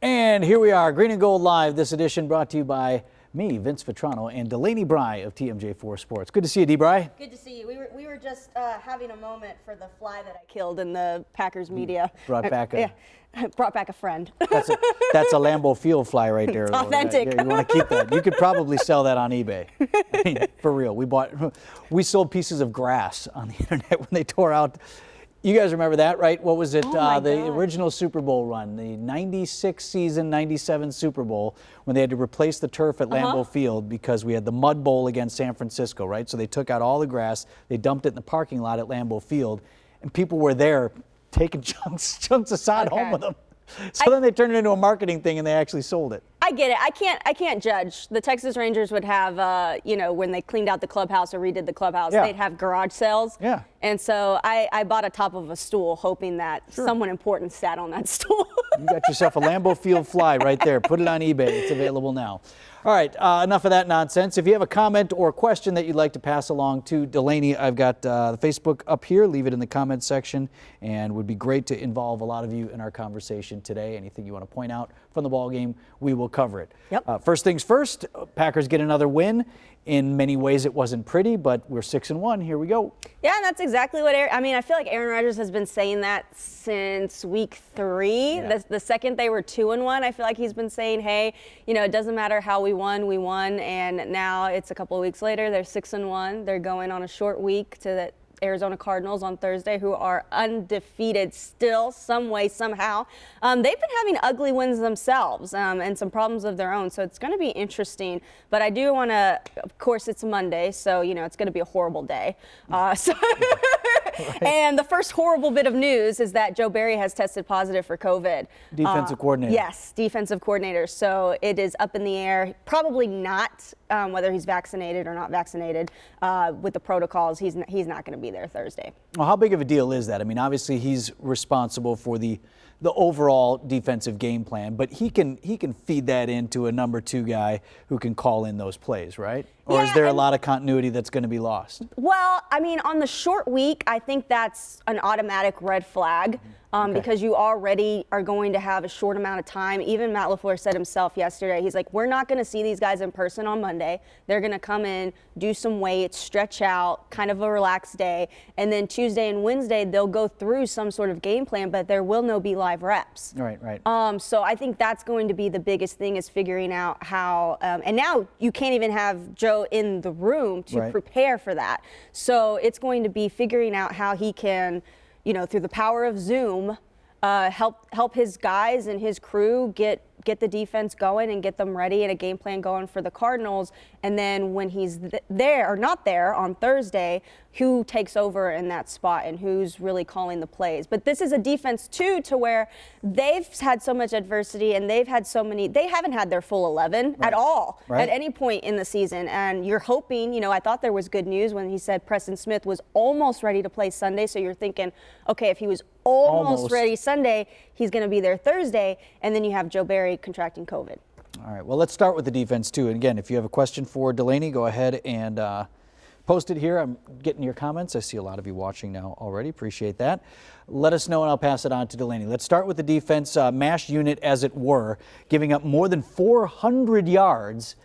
And here we are, Green and Gold Live, this edition brought to you by me, Vince Vitrano, and Delaney Brey of TMJ4 Sports. Good to see you, D. Brey. Good to see you. We were just having a moment for the fly that I killed in the Packers media. Brought back brought back a friend. That's a Lambeau Field fly right there. Authentic. Yeah, you want to keep that. You could probably sell that on eBay. I mean, for real. We sold pieces of grass on the internet when they tore out. You guys remember that, right? What was it? The original Super Bowl run, the 96 season, 97 Super Bowl, when they had to replace the turf at Lambeau Field because we had the Mud Bowl against San Francisco, right? So they took out all the grass, they dumped it in the parking lot at Lambeau Field, and people were there taking chunks of sod home with them. So then they turned it into a marketing thing and they actually sold it. I get it. I can't judge. The Texas Rangers would have, when they cleaned out the clubhouse or redid the clubhouse, they'd have garage sales. Yeah. And so I bought a top of a stool hoping that someone important sat on that stool. You got yourself a Lambeau Field fly right there. Put it on eBay. It's available now. All right, enough of that nonsense. If you have a comment or question that you'd like to pass along to Delaney, I've got the Facebook up here. Leave it in the comments section, and would be great to involve a lot of you in our conversation today. Anything you want to point out from the ball game, we will cover it. Yep. First things first, Packers get another win. In many ways, it wasn't pretty, but we're 6-1. Here we go. Yeah, and that's exactly what I feel like Aaron Rodgers has been saying that since week 3. Yeah. The second they were 2-1, I feel like he's been saying, hey, it doesn't matter how we won, we won. And now it's a couple of weeks later, they're 6-1. They're going on a short week to the Arizona Cardinals on Thursday, who are undefeated still, some way, somehow. They've been having ugly wins themselves and some problems of their own, so it's going to be interesting. But I do want to, of course, it's Monday, so, it's going to be a horrible day. And the first horrible bit of news is that Joe Barry has tested positive for COVID. Defensive coordinator. Yes, defensive coordinator. So it is up in the air. Probably not whether he's vaccinated or not vaccinated with the protocols. He's not going to be there Thursday. Well, how big of a deal is that? I mean, obviously he's responsible for the overall defensive game plan, but he can feed that into a number 2 guy who can call in those plays, right? Or is there a lot of continuity that's going to be lost? Well, on the short week, I think that's an automatic red flag because you already are going to have a short amount of time. Even Matt LaFleur said himself yesterday, he's like, we're not going to see these guys in person on Monday. They're going to come in, do some weights, stretch out, kind of a relaxed day. And then Tuesday and Wednesday, they'll go through some sort of game plan, but there will no be live reps. Right. So I think that's going to be the biggest thing is figuring out how, and now you can't even have Joe in the room to prepare for that. So it's going to be figuring out how he can, through the power of Zoom, help his guys and his crew get the defense going and get them ready and a game plan going for the Cardinals. And then when he's there or not there on Thursday, who takes over in that spot and who's really calling the plays. But this is a defense too, to where they've had so much adversity and they haven't had their full 11 at all at any point in the season. And you're hoping, I thought there was good news when he said Preston Smith was almost ready to play Sunday. So you're thinking, okay, if he was almost ready Sunday, he's going to be there Thursday. And then you have Joe Barry contracting COVID. All right, well, let's start with the defense too. And again, if you have a question for Delaney, go ahead and post it here. I'm getting your comments. I see a lot of you watching now already. Appreciate that. Let us know and I'll pass it on to Delaney. Let's start with the defense, MASH unit as it were, giving up more than 400 yards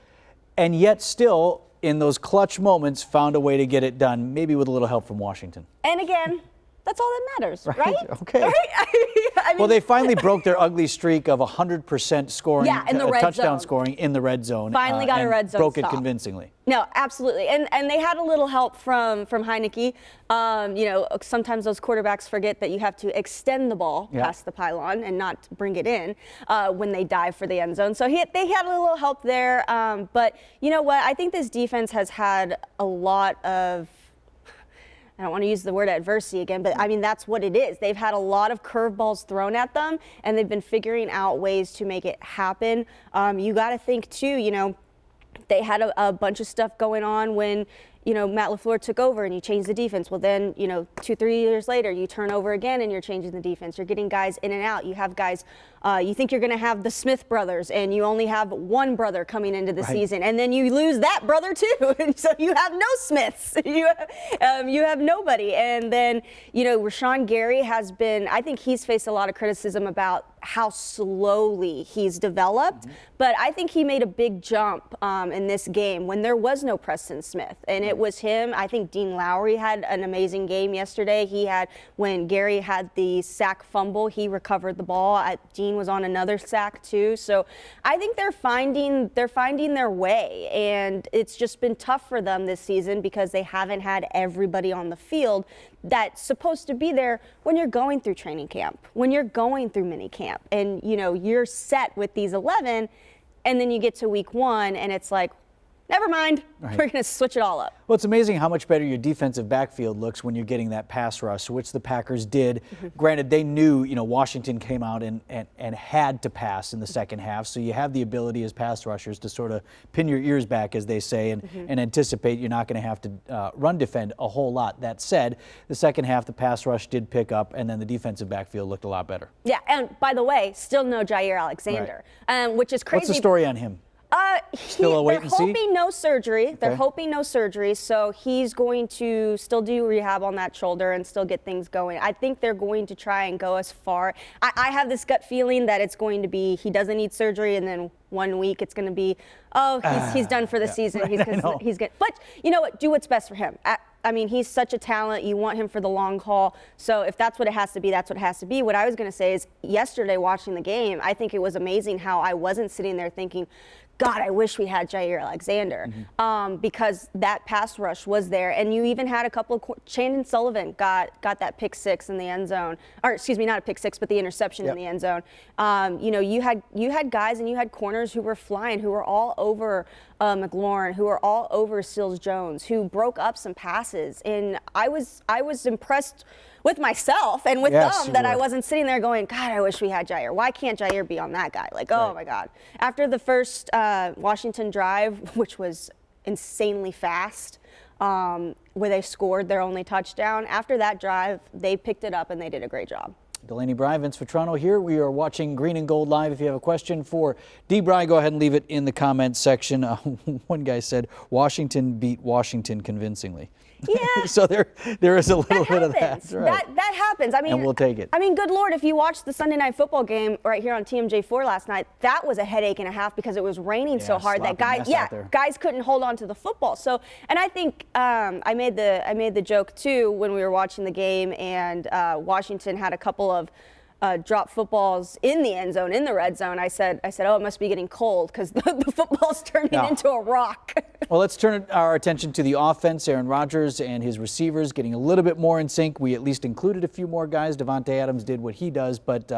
and yet still in those clutch moments found a way to get it done, maybe with a little help from Washington. And again, that's all that matters, right? Okay. Right? Well, they finally broke their ugly streak of 100% scoring, in the red touchdown zone. Scoring in the red zone. Finally got a red zone broke stop. it convincingly. No, absolutely. And they had a little help from Heineke. Sometimes those quarterbacks forget that you have to extend the ball past the pylon and not bring it in when they dive for the end zone. So they had a little help there. But you know what? I think this defense has had a lot of, I don't want to use the word adversity again, but that's what it is. They've had a lot of curveballs thrown at them, and they've been figuring out ways to make it happen. You got to think, too, they had a bunch of stuff going on when, Matt LaFleur took over and you changed the defense. Well, then, 2-3 years later, you turn over again and you're changing the defense. You're getting guys in and out. You have guys, you think you're going to have the Smith brothers and you only have one brother coming into the season. And then you lose that brother too. And so you have no Smiths. You have nobody. And then, Rashawn Gary has been, I think he's faced a lot of criticism about how slowly he's developed, but I think he made a big jump in this game when there was no Preston Smith, and it was him. I think Dean Lowry had an amazing game yesterday. When Gary had the sack fumble, he recovered the ball. Dean was on another sack too. So I think they're finding their way, and it's just been tough for them this season because they haven't had everybody on the field that's supposed to be there when you're going through training camp, when you're going through mini camp, and you're set with these 11, and then you get to week 1 and it's like, never mind, we're going to switch it all up. Well, it's amazing how much better your defensive backfield looks when you're getting that pass rush, which the Packers did. Granted, they knew, Washington came out and had to pass in the second half, so you have the ability as pass rushers to sort of pin your ears back, as they say, and anticipate you're not going to have to run defend a whole lot. That said, the second half, the pass rush did pick up, and then the defensive backfield looked a lot better. Yeah, and by the way, still no Jair Alexander, which is crazy. What's the story on him? Still a wait and see? They're hoping no surgery. They're hoping no surgery, so he's going to still do rehab on that shoulder and still get things going. I think they're going to try and go as far. I have this gut feeling that it's going to be he doesn't need surgery, and then 1 week it's going to be, he's done for the season. He's good. But you know what? Do what's best for him. I mean, he's such a talent. You want him for the long haul. So if that's what it has to be, that's what it has to be. What I was going to say is yesterday watching the game, I think it was amazing how I wasn't sitting there thinking, God, I wish we had Jair Alexander, because that pass rush was there. And you even had a couple of Chandon Sullivan got that pick 6 in the end zone, or excuse me, not a pick 6, but the interception in the end zone. You had guys and you had corners who were flying, who were all over McLaurin, who were all over Seals Jones, who broke up some passes. And I was impressed with myself and with them that I wasn't sitting there going, God, I wish we had Jair. Why can't Jair be on that guy? Like, oh my God. After the first Washington drive, which was insanely fast, where they scored their only touchdown, after that drive, they picked it up and they did a great job. Delaney Brey, Vince Vitrano here. We are watching Green and Gold Live. If you have a question for D. Brey, go ahead and leave it in the comments section. One guy said, Washington beat Washington convincingly. Yeah. So there is a little bit of that. Right. That happens. I mean, and we'll take it. I mean, good Lord, if you watched the Sunday Night Football game right here on TMJ4 last night, that was a headache and a half because it was raining so hard that guys couldn't hold on to the football. So, and I think I made the joke too when we were watching the game, and Washington had a couple of drop footballs in the end zone, in the red zone. I said, oh, it must be getting cold because the football's turning into a rock. Well, let's turn our attention to the offense. Aaron Rodgers and his receivers getting a little bit more in sync. We at least included a few more guys. Davante Adams did what he does, but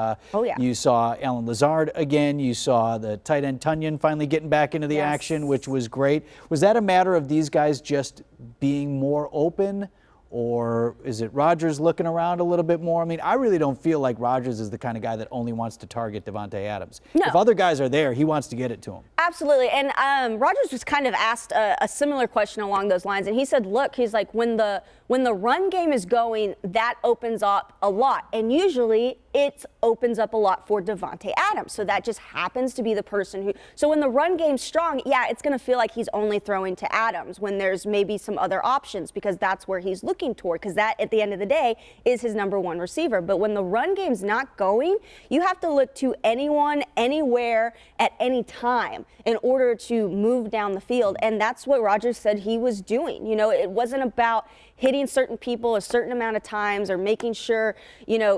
you saw Alan Lazard again. You saw the tight end Tunyon finally getting back into the action, which was great. Was that a matter of these guys just being more open? Or is it Rodgers looking around a little bit more? I mean, I really don't feel like Rodgers is the kind of guy that only wants to target Davante Adams. No. If other guys are there, he wants to get it to him. Absolutely. And Rodgers was kind of asked a similar question along those lines. And he said, look, he's like, when the run game is going, that opens up a lot. And usually it opens up a lot for Davante Adams. So that just happens to be the person who, so when the run game's strong, it's going to feel like he's only throwing to Adams when there's maybe some other options, because that's where he's looking toward, because that at the end of the day is his number one receiver. But when the run game's not going, you have to look to anyone, anywhere, at any time in order to move down the field. And that's what Rodgers said he was doing. It wasn't about hitting certain people a certain amount of times or making sure,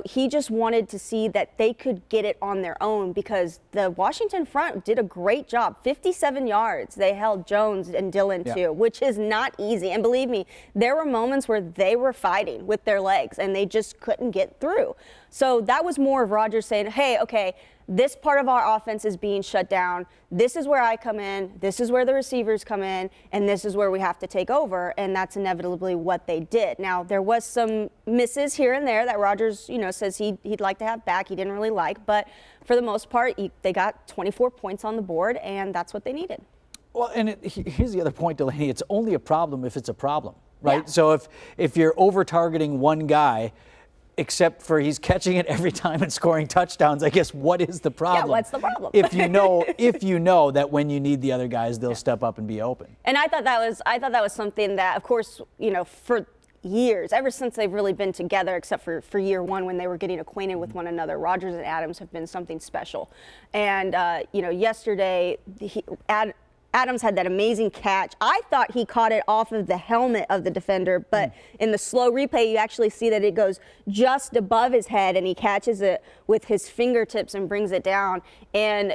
he just wanted to see that they could get it on their own, because the Washington front did a great job. 57 yards they held Jones and Dillon to, which is not easy. And believe me, there were moments where they were fighting with their legs and they just couldn't get through. So that was more of Rodgers saying, hey, okay, this part of our offense is being shut down. This is where I come in. This is where the receivers come in. And this is where we have to take over. And that's inevitably what they did. Now, there was some misses here and there that Rodgers, says he'd like to have back. He didn't really like. But for the most part, they got 24 points on the board, and that's what they needed. Well, and here's the other point, Delaney. It's only a problem if it's a problem, right? Yeah. So if you're over-targeting one guy, except for he's catching it every time and scoring touchdowns, I guess what is the problem? Yeah, what's the problem? if you know that when you need the other guys, they'll step up and be open. And I thought that was something that, of course, for years, ever since they've really been together, except for year one when they were getting acquainted with one another, Rodgers and Adams have been something special. And yesterday, Adams had that amazing catch. I thought he caught it off of the helmet of the defender, but in the slow replay, you actually see that it goes just above his head, and he catches it with his fingertips and brings it down. And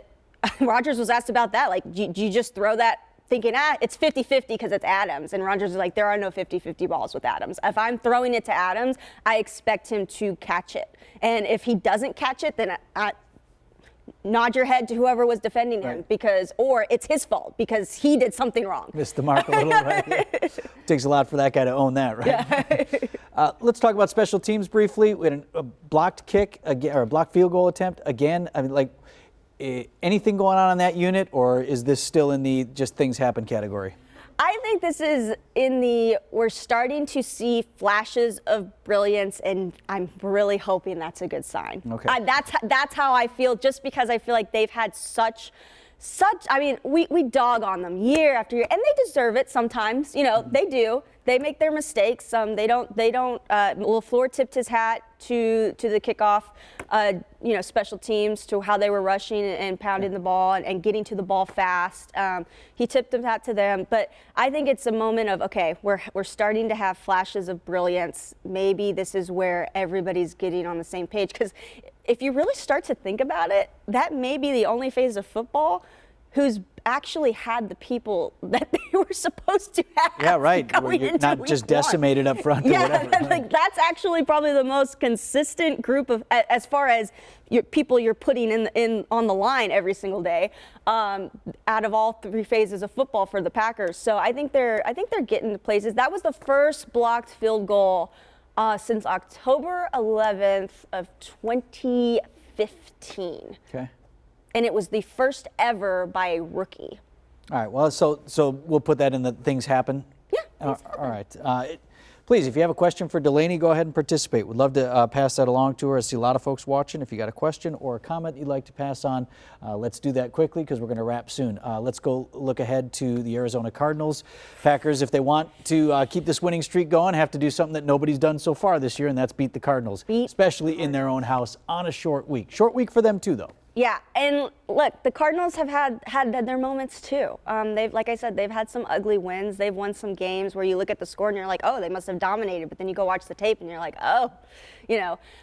Rodgers was asked about that, like, do you just throw that thinking, it's 50-50 because it's Adams? And Rodgers is like, there are no 50-50 balls with Adams. If I'm throwing it to Adams, I expect him to catch it. And if he doesn't catch it, then nod your head to whoever was defending him, or it's his fault because he did something wrong. Missed the mark a little, right? Takes a lot for that guy to own that, right? Yeah. Let's talk about special teams briefly. We had a blocked kick again, or a blocked field goal attempt again. I mean, anything going on in that unit, or is this still in the just things happen category? I think this is we're starting to see flashes of brilliance, and I'm really hoping that's a good sign. Okay. That's how I feel, just because I feel like they've had such, I mean, we dog on them year after year, and they deserve it sometimes. They do. They make their mistakes. They don't. LaFleur tipped his hat to the kickoff, special teams, to how they were rushing and pounding the ball and getting to the ball fast. He tipped his hat to them. But I think it's a moment of, okay, we're starting to have flashes of brilliance. Maybe this is where everybody's getting on the same page. Because if you really start to think about it, that may be the only phase of football who's actually had the people that they were supposed to have. Yeah, right. Where you're not just decimated up front or whatever. That's actually probably the most consistent group of, as far as people you're putting in on the line every single day, out of all three phases of football for the Packers. So I think they're getting to places. That was the first blocked field goal since October 11th of 2015. Okay. And it was the first ever by a rookie. All right. Well, so we'll put that in the things happen. Yeah. All right. Please, if you have a question for Delaney, go ahead and participate. We'd love to pass that along to her. I see a lot of folks watching. If you got a question or a comment you'd like to pass on, let's do that quickly because we're going to wrap soon. Let's go look ahead to the Arizona Cardinals. Packers, if they want to keep this winning streak going, have to do something that nobody's done so far this year, and that's beat the Cardinals, especially in their own house on a short week. Short week for them too, though. Yeah, and look, the Cardinals have had their moments too. Like I said, they've had some ugly wins. They've won some games where you look at the score and you're like, oh, they must have dominated. But then you go watch the tape and you're like, oh,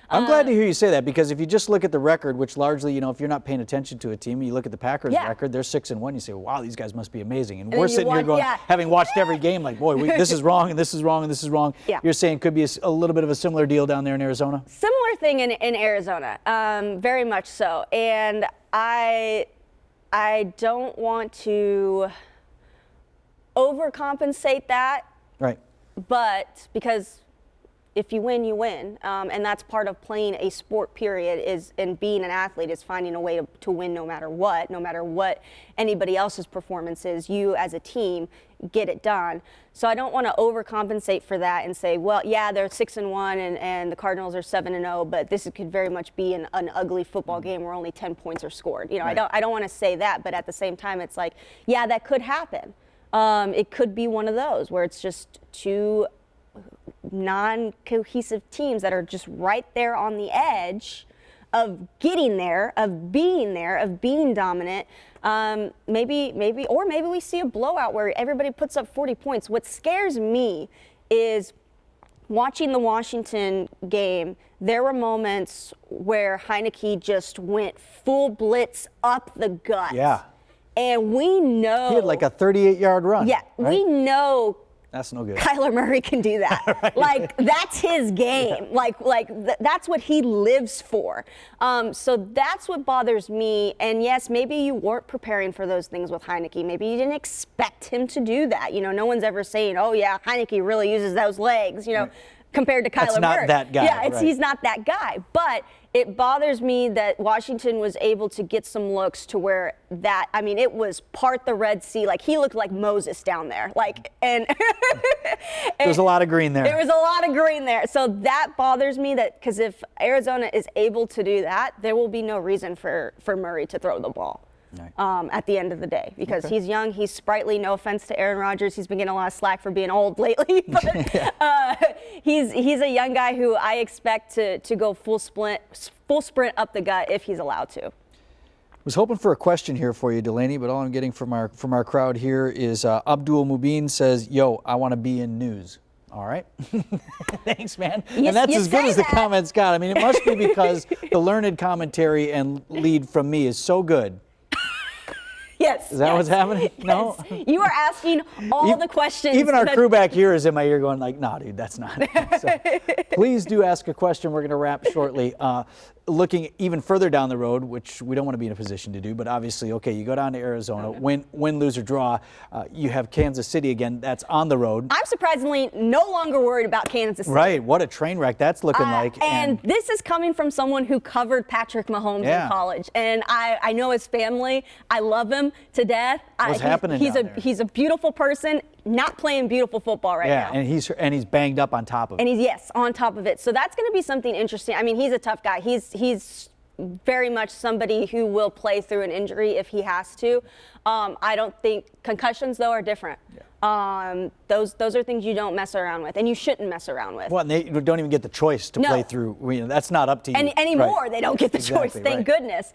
I'm glad to hear you say that, because if you just look at the record, which largely, if you're not paying attention to a team, you look at the Packers record, they're 6-1. You say, wow, these guys must be amazing. And we're sitting here going, having watched every game, like, boy, this is wrong and this is wrong and this is wrong. Yeah. You're saying it could be a little bit of a similar deal down there in Arizona? Similar thing in Arizona, very much so. And I don't want to overcompensate that. Right. But because if you win, you win. And that's part of playing a sport, period, and being an athlete is finding a way to win no matter what anybody else's performance is. You as a team get it done. So I don't want to overcompensate for that and say, well, yeah, they're 6-1 and the Cardinals are 7-0, but this could very much be an ugly football game where only 10 points are scored. Right. I don't want to say that, but at the same time, it's like, yeah, that could happen. It could be one of those where it's just two non-cohesive teams that are just right there on the edge of getting there, of being dominant. Maybe we see a blowout where everybody puts up 40 points. What scares me is watching the Washington game. There were moments where Heineke just went full blitz up the gut. Yeah. And we know. He had like a 38-yard run. Yeah, right? We know. That's no good. Kyler Murray can do that. Right. Like, that's his game. Yeah. That's what he lives for. So that's what bothers me. And yes, maybe you weren't preparing for those things with Heineke. Maybe you didn't expect him to do that. No one's ever saying, oh yeah, Heineke really uses those legs, right. Compared to Kyler Murray. That's not that guy. Yeah, he's not that guy. But it bothers me that Washington was able to get some looks to where that, I mean, it was part the Red Sea. Like, he looked like Moses down there. Like, and there was a lot of green there. There was a lot of green there. So that bothers me, that because if Arizona is able to do that, there will be no reason for Murray to throw the ball. Right. At the end of the day, because he's young, he's sprightly. No offense to Aaron Rodgers, he's been getting a lot of slack for being old lately. But he's a young guy who I expect to go full sprint up the gut if he's allowed to. Was hoping for a question here for you, Delaney, but all I'm getting from our crowd here is Abdul Mubin says, "Yo, I want to be in news." All right. Thanks, man. And that's as good as the comments got. I mean, it must be because the learned commentary and lead from me is so good. Yes. Is that what's happening? Yes. No? You are asking all the questions. Even our crew back here is in my ear going like, "No, dude, that's not it." So, please do ask a question. We're going to wrap shortly. Looking even further down the road, which we don't want to be in a position to do, but obviously, okay, you go down to Arizona, win, lose, or draw. You have Kansas City again. That's on the road. I'm surprisingly no longer worried about Kansas City. Right. What a train wreck that's looking like. And this is coming from someone who covered Patrick Mahomes in college. And I know his family. I love him to death. What's happening down there? He's a beautiful person, not playing beautiful football right now. Yeah, and he's banged up on top of it. And he's on top of it. So that's going to be something interesting. I mean, he's a tough guy. He's very much somebody who will play through an injury if he has to. I don't think concussions, though, are different. Yeah. Those are things you don't mess around with, and you shouldn't mess around with. Well, and they don't even get the choice to play through. You know, that's not up to you. And anymore, they don't get the choice. Thank goodness.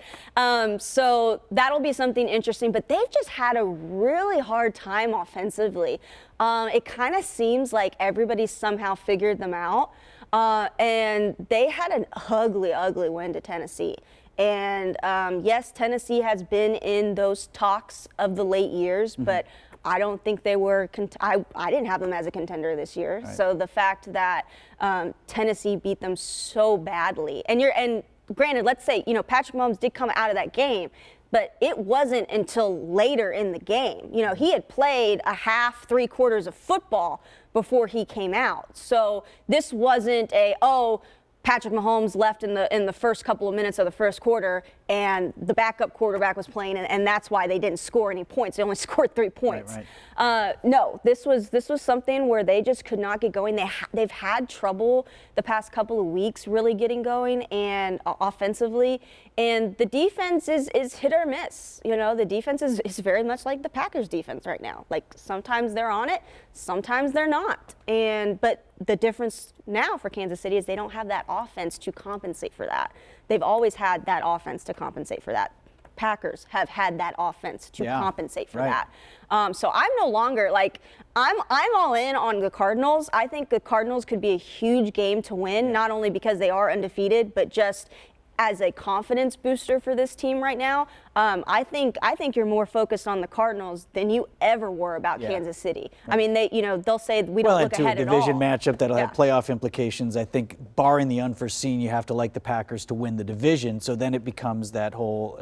So that'll be something interesting. But they've just had a really hard time offensively. It kind of seems like everybody somehow figured them out. And they had an ugly, ugly win to Tennessee. And yes, Tennessee has been in those talks of the late years, but I don't think they were. I didn't have them as a contender this year. Right. So the fact that Tennessee beat them so badly, and granted, let's say Patrick Mahomes did come out of that game, but it wasn't until later in the game. He had played a half, 3/4 of football before he came out. So this wasn't Patrick Mahomes left in the first couple of minutes of the first quarter, and the backup quarterback was playing, and that's why they didn't score any points. They only scored 3 points. Right. No, this was something where they just could not get going. They've had trouble the past couple of weeks really getting going and offensively, and the defense is hit or miss. The defense is very much like the Packers defense right now. Like, sometimes they're on it, sometimes they're not. But the difference now for Kansas City is they don't have that offense to compensate for that. They've always had that offense to compensate for that. Packers have had that offense to compensate for that. So I'm no longer I'm all in on the Cardinals. I think the Cardinals could be a huge game to win, not only because they are undefeated, but just as a confidence booster for this team right now. I think you're more focused on the Cardinals than you ever were about Kansas City. Right. I mean, they'll say we don't look ahead at all. Well, into a division matchup that'll have playoff implications. I think, barring the unforeseen, you have to like the Packers to win the division. So then it becomes that whole,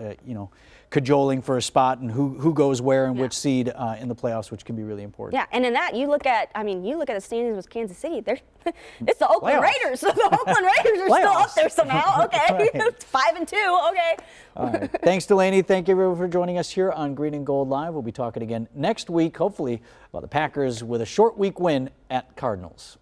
cajoling for a spot and who goes where and which seed in the playoffs, which can be really important. Yeah, and in that you look at the standings with Kansas City. It's the Oakland Raiders. So the Oakland Raiders are still up there somehow. Okay, right. 5-2. Okay. All right. Thanks, Delaney. Thank you, everyone, for joining us here on Green and Gold Live. We'll be talking again next week, hopefully, about the Packers with a short week win at Cardinals.